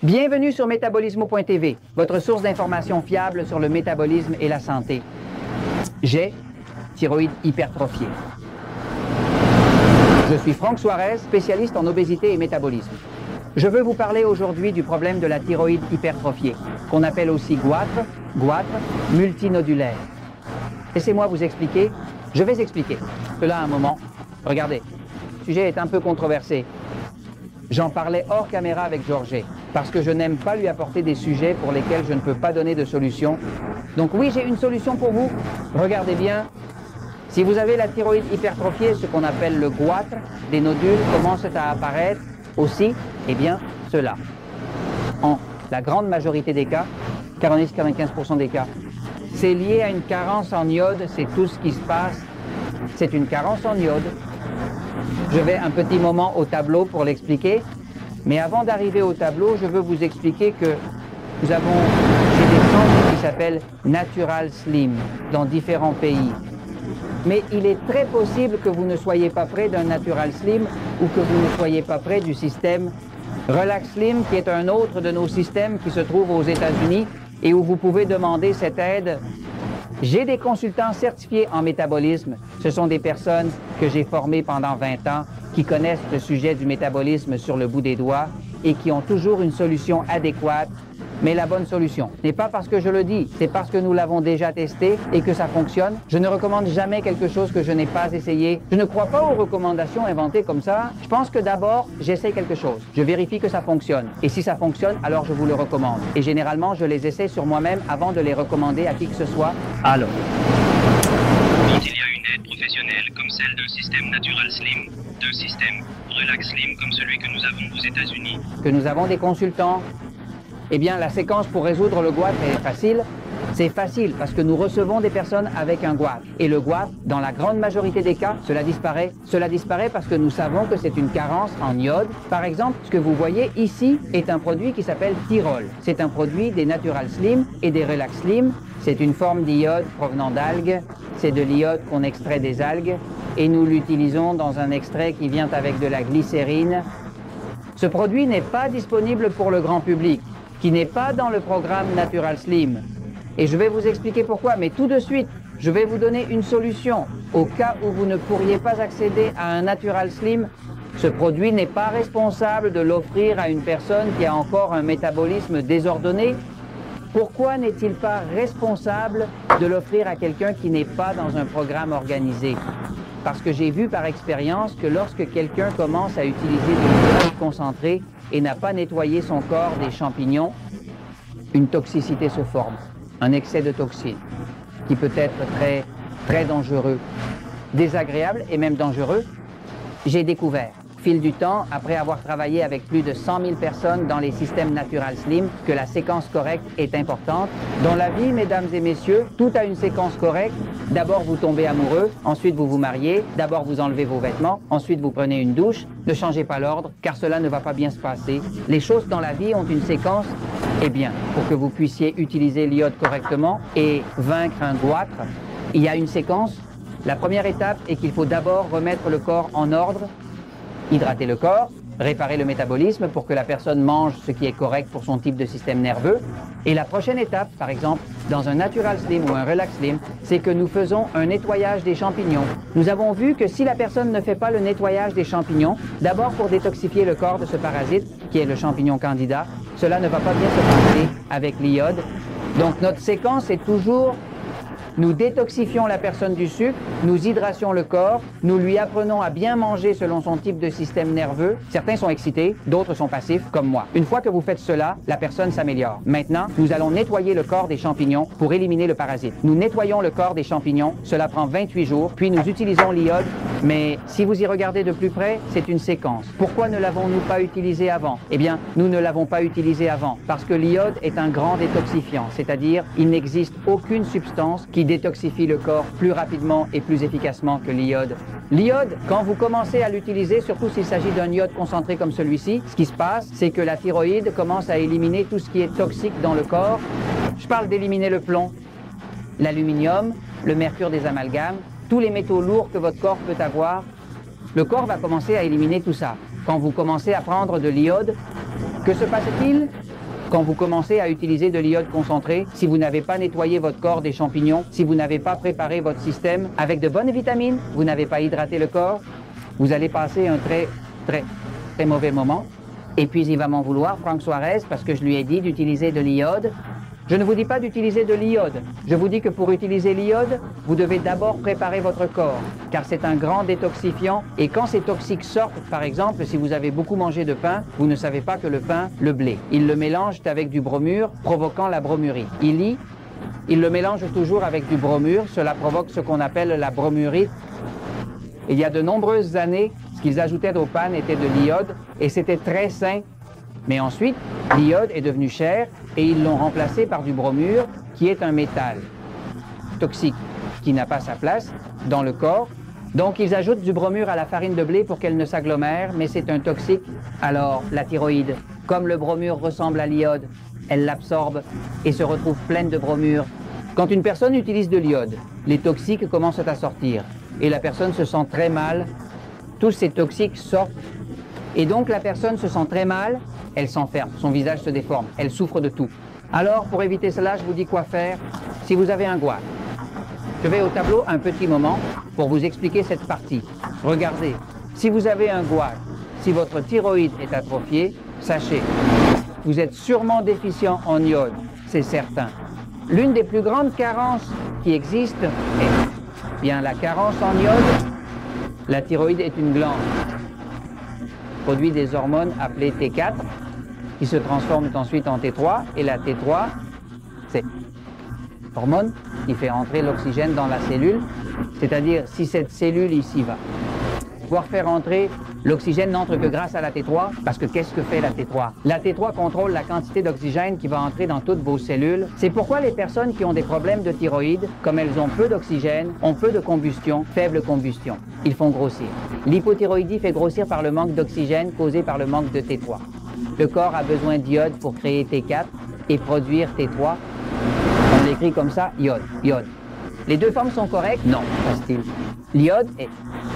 Bienvenue sur Metabolismo.tv, votre source d'informations fiable sur le métabolisme et la santé. J'ai thyroïde hypertrophiée. Je suis Franck Suarez, spécialiste en obésité et métabolisme. Je veux vous parler aujourd'hui du problème de la thyroïde hypertrophiée, qu'on appelle aussi goitre multinodulaire. Laissez-moi vous expliquer. Je vais expliquer cela à un moment. Regardez, le sujet est un peu controversé. J'en parlais hors caméra avec Georges, parce que je n'aime pas lui apporter des sujets pour lesquels je ne peux pas donner de solution. Donc oui, j'ai une solution pour vous. Regardez bien. Si vous avez la thyroïde hypertrophiée, ce qu'on appelle le goitre, des nodules commencent à apparaître aussi, eh bien, cela. En la grande majorité des cas, 40-95% des cas, c'est lié à une carence en iode, c'est tout ce qui se passe. C'est une carence en iode. Je vais un petit moment au tableau pour l'expliquer, mais avant d'arriver au tableau, je veux vous expliquer que j'ai des centres qui s'appellent Natural Slim dans différents pays. Mais il est très possible que vous ne soyez pas près d'un Natural Slim ou que vous ne soyez pas près du système Relax Slim, qui est un autre de nos systèmes qui se trouve aux États-Unis et où vous pouvez demander cette aide. J'ai des consultants certifiés en métabolisme. Ce sont des personnes que j'ai formées pendant 20 ans, qui connaissent le sujet du métabolisme sur le bout des doigts et qui ont toujours une solution adéquate. Mais la bonne solution n'est pas parce que je le dis, c'est parce que nous l'avons déjà testé et que ça fonctionne. Je ne recommande jamais quelque chose que je n'ai pas essayé. Je ne crois pas aux recommandations inventées comme ça. Je pense que d'abord, j'essaie quelque chose. Je vérifie que ça fonctionne. Et si ça fonctionne, alors je vous le recommande. Et généralement, je les essaie sur moi-même avant de les recommander à qui que ce soit. Alors. Quand il y a une aide professionnelle comme celle d'un système Natural Slim, d'un système Relax Slim comme celui que nous avons aux États-Unis, Que nous avons des consultants. Eh bien, la séquence pour résoudre le goitre est facile. C'est facile parce que nous recevons des personnes avec un goitre. Et le goitre, dans la grande majorité des cas, cela disparaît. Cela disparaît parce que nous savons que c'est une carence en iode. Par exemple, ce que vous voyez ici est un produit qui s'appelle Tyrol. C'est un produit des Natural Slim et des Relax Slim. C'est une forme d'iode provenant d'algues. C'est de l'iode qu'on extrait des algues. Et nous l'utilisons dans un extrait qui vient avec de la glycérine. Ce produit n'est pas disponible pour le grand public, qui n'est pas dans le programme Natural Slim. Et je vais vous expliquer pourquoi, mais tout de suite, je vais vous donner une solution. Au cas où vous ne pourriez pas accéder à un Natural Slim, ce produit n'est pas responsable de l'offrir à une personne qui a encore un métabolisme désordonné. Pourquoi n'est-il pas responsable de l'offrir à quelqu'un qui n'est pas dans un programme organisé? Parce que j'ai vu par expérience que lorsque quelqu'un commence à utiliser de l'iode concentré et n'a pas nettoyé son corps des champignons, une toxicité se forme, un excès de toxines, qui peut être très, très dangereux, désagréable et même dangereux. J'ai découvert, au fil du temps, après avoir travaillé avec plus de 100 000 personnes dans les systèmes Natural Slim, que la séquence correcte est importante. Dans la vie, mesdames et messieurs, tout a une séquence correcte. D'abord, vous tombez amoureux, ensuite vous vous mariez, d'abord vous enlevez vos vêtements, ensuite vous prenez une douche. Ne changez pas l'ordre, car cela ne va pas bien se passer. Les choses dans la vie ont une séquence. Eh bien, pour que vous puissiez utiliser l'iode correctement et vaincre un goitre, il y a une séquence. La première étape est qu'il faut d'abord remettre le corps en ordre, hydrater le corps, réparer le métabolisme pour que la personne mange ce qui est correct pour son type de système nerveux. Et la prochaine étape, par exemple, dans un Natural Slim ou un Relax Slim, c'est que nous faisons un nettoyage des champignons. Nous avons vu que si la personne ne fait pas le nettoyage des champignons, d'abord pour détoxifier le corps de ce parasite, qui est le champignon candida, cela ne va pas bien se passer avec l'iode. Donc notre séquence est toujours: nous détoxifions la personne du sucre, nous hydrations le corps, nous lui apprenons à bien manger selon son type de système nerveux. Certains sont excités, d'autres sont passifs, comme moi. Une fois que vous faites cela, la personne s'améliore. Maintenant, nous allons nettoyer le corps des champignons pour éliminer le parasite. Nous nettoyons le corps des champignons, cela prend 28 jours, puis nous utilisons l'iode. Mais si vous y regardez de plus près, c'est une séquence. Pourquoi ne l'avons-nous pas utilisé avant? Eh bien, nous ne l'avons pas utilisé avant parce que l'iode est un grand détoxifiant, c'est-à-dire il n'existe aucune substance qui détoxifie le corps plus rapidement et plus efficacement que l'iode. L'iode, quand vous commencez à l'utiliser, surtout s'il s'agit d'un iode concentré comme celui-ci, ce qui se passe, c'est que la thyroïde commence à éliminer tout ce qui est toxique dans le corps. Je parle d'éliminer le plomb, l'aluminium, le mercure des amalgames, tous les métaux lourds que votre corps peut avoir. Le corps va commencer à éliminer tout ça. Quand vous commencez à prendre de l'iode, que se passe-t-il? Quand vous commencez à utiliser de l'iode concentré, si vous n'avez pas nettoyé votre corps des champignons, si vous n'avez pas préparé votre système avec de bonnes vitamines, vous n'avez pas hydraté le corps, vous allez passer un très mauvais moment. Et puis il va m'en vouloir, Franck Suarez, parce que je lui ai dit d'utiliser de l'iode. Je ne vous dis pas d'utiliser de l'iode. Je vous dis que pour utiliser l'iode, vous devez d'abord préparer votre corps, car c'est un grand détoxifiant. Et quand ces toxiques sortent, par exemple, si vous avez beaucoup mangé de pain, vous ne savez pas que le pain, le blé, ils le mélangent avec du bromure, provoquant la bromurie. Ils le mélangent toujours avec du bromure, cela provoque ce qu'on appelle la bromurite. Il y a de nombreuses années, ce qu'ils ajoutaient aux pannes était de l'iode, et c'était très sain. Mais ensuite, l'iode est devenu cher et ils l'ont remplacé par du bromure, qui est un métal toxique, qui n'a pas sa place dans le corps. Donc, ils ajoutent du bromure à la farine de blé pour qu'elle ne s'agglomère, mais c'est un toxique. Alors, la thyroïde, comme le bromure ressemble à l'iode, elle l'absorbe et se retrouve pleine de bromure. Quand une personne utilise de l'iode, les toxiques commencent à sortir et la personne se sent très mal. Tous ces toxiques sortent et donc la personne se sent très mal. Elle s'enferme, son visage se déforme, elle souffre de tout. Alors, pour éviter cela, je vous dis quoi faire. Si vous avez un goitre, je vais au tableau un petit moment pour vous expliquer cette partie. Regardez, si vous avez un goitre, si votre thyroïde est atrophiée, sachez, vous êtes sûrement déficient en iode, c'est certain. L'une des plus grandes carences qui existent est bien la carence en iode. La thyroïde est une glande, produit des hormones appelées T4, qui se transforment ensuite en T3, et la T3, c'est l'hormone qui fait entrer l'oxygène dans la cellule, c'est-à-dire si cette cellule ici va pouvoir faire entrer, l'oxygène n'entre que grâce à la T3, parce que qu'est-ce que fait la T3? La T3 contrôle la quantité d'oxygène qui va entrer dans toutes vos cellules. C'est pourquoi les personnes qui ont des problèmes de thyroïde, comme elles ont peu d'oxygène, ont peu de combustion, faible combustion. Ils font grossir. L'hypothyroïdie fait grossir par le manque d'oxygène causé par le manque de T3. Le corps a besoin d'iode pour créer T4 et produire T3. On l'écrit comme ça, iode, iode. Les deux formes sont correctes? Non, passe-t-il. L'iode est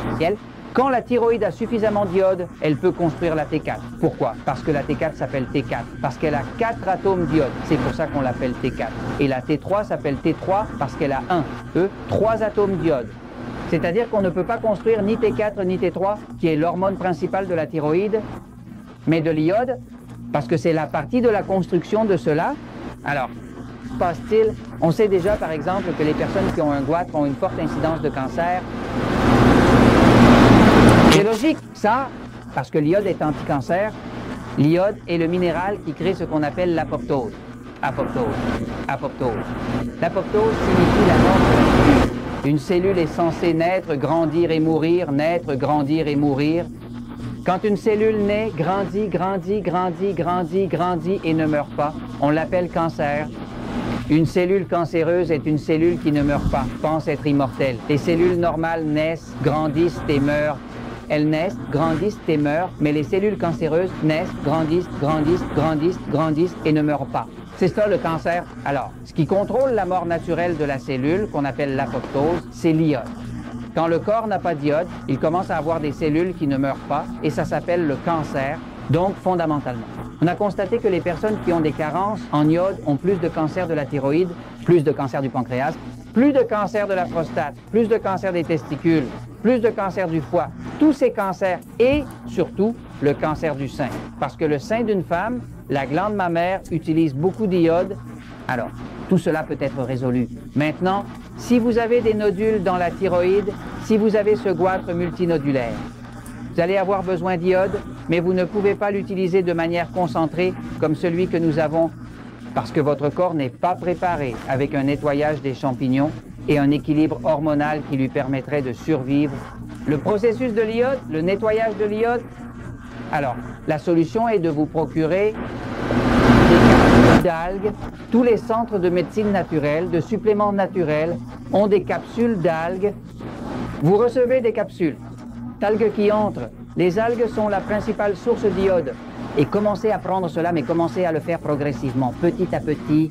essentiel. Quand la thyroïde a suffisamment d'iode, elle peut construire la T4. Pourquoi? Parce que la T4 s'appelle T4, parce qu'elle a 4 atomes d'iode. C'est pour ça qu'on l'appelle T4. Et la T3 s'appelle T3 parce qu'elle a 3 atomes d'iode. C'est-à-dire qu'on ne peut pas construire ni T4 ni T3, qui est l'hormone principale de la thyroïde, mais de l'iode, parce que c'est la partie de la construction de cela. Alors, passe-t-il? On sait déjà, par exemple, que les personnes qui ont un goitre ont une forte incidence de cancer. C'est logique, ça, parce que l'iode est anti-cancer. L'iode est le minéral qui crée ce qu'on appelle l'apoptose. Apoptose, apoptose. L'apoptose signifie la mort de la cellule. Une cellule est censée naître, grandir et mourir, naître, grandir et mourir. Quand une cellule naît, grandit, grandit, grandit, grandit, grandit et ne meurt pas, on l'appelle cancer. Une cellule cancéreuse est une cellule qui ne meurt pas, pense être immortelle. Les cellules normales naissent, grandissent et meurent. Elles naissent, grandissent et meurent, mais les cellules cancéreuses naissent, grandissent, grandissent, grandissent, grandissent et ne meurent pas. C'est ça le cancer. Alors, ce qui contrôle la mort naturelle de la cellule, qu'on appelle l'apoptose, c'est l'iode. Quand le corps n'a pas d'iode, il commence à avoir des cellules qui ne meurent pas, et ça s'appelle le cancer, donc fondamentalement. On a constaté que les personnes qui ont des carences en iode ont plus de cancer de la thyroïde, plus de cancer du pancréas, plus de cancer de la prostate, plus de cancer des testicules, plus de cancer du foie, tous ces cancers et surtout le cancer du sein. Parce que le sein d'une femme, la glande mammaire, utilise beaucoup d'iode. Alors, tout cela peut être résolu. Maintenant, si vous avez des nodules dans la thyroïde, si vous avez ce goitre multinodulaire, vous allez avoir besoin d'iode, mais vous ne pouvez pas l'utiliser de manière concentrée comme celui que nous avons parce que votre corps n'est pas préparé avec un nettoyage des champignons et un équilibre hormonal qui lui permettrait de survivre. Le processus de l'iode, le nettoyage de l'iode, alors, la solution est de vous procurer des capsules d'algues. Tous les centres de médecine naturelle, de suppléments naturels, ont des capsules d'algues. Vous recevez des capsules d'algues qui entrent. Les algues sont la principale source d'iode. Et commencez à prendre cela, mais commencez à le faire progressivement, petit à petit,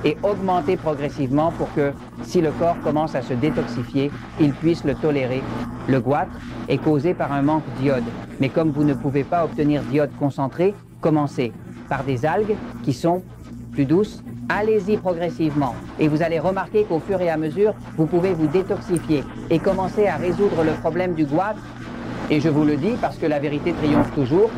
et augmenter progressivement pour que, si le corps commence à se détoxifier, il puisse le tolérer. Le goitre est causé par un manque d'iode. Mais comme vous ne pouvez pas obtenir d'iode concentré, commencez par des algues qui sont plus douces. Allez-y progressivement et vous allez remarquer qu'au fur et à mesure, vous pouvez vous détoxifier et commencer à résoudre le problème du goitre. Et je vous le dis parce que la vérité triomphe toujours.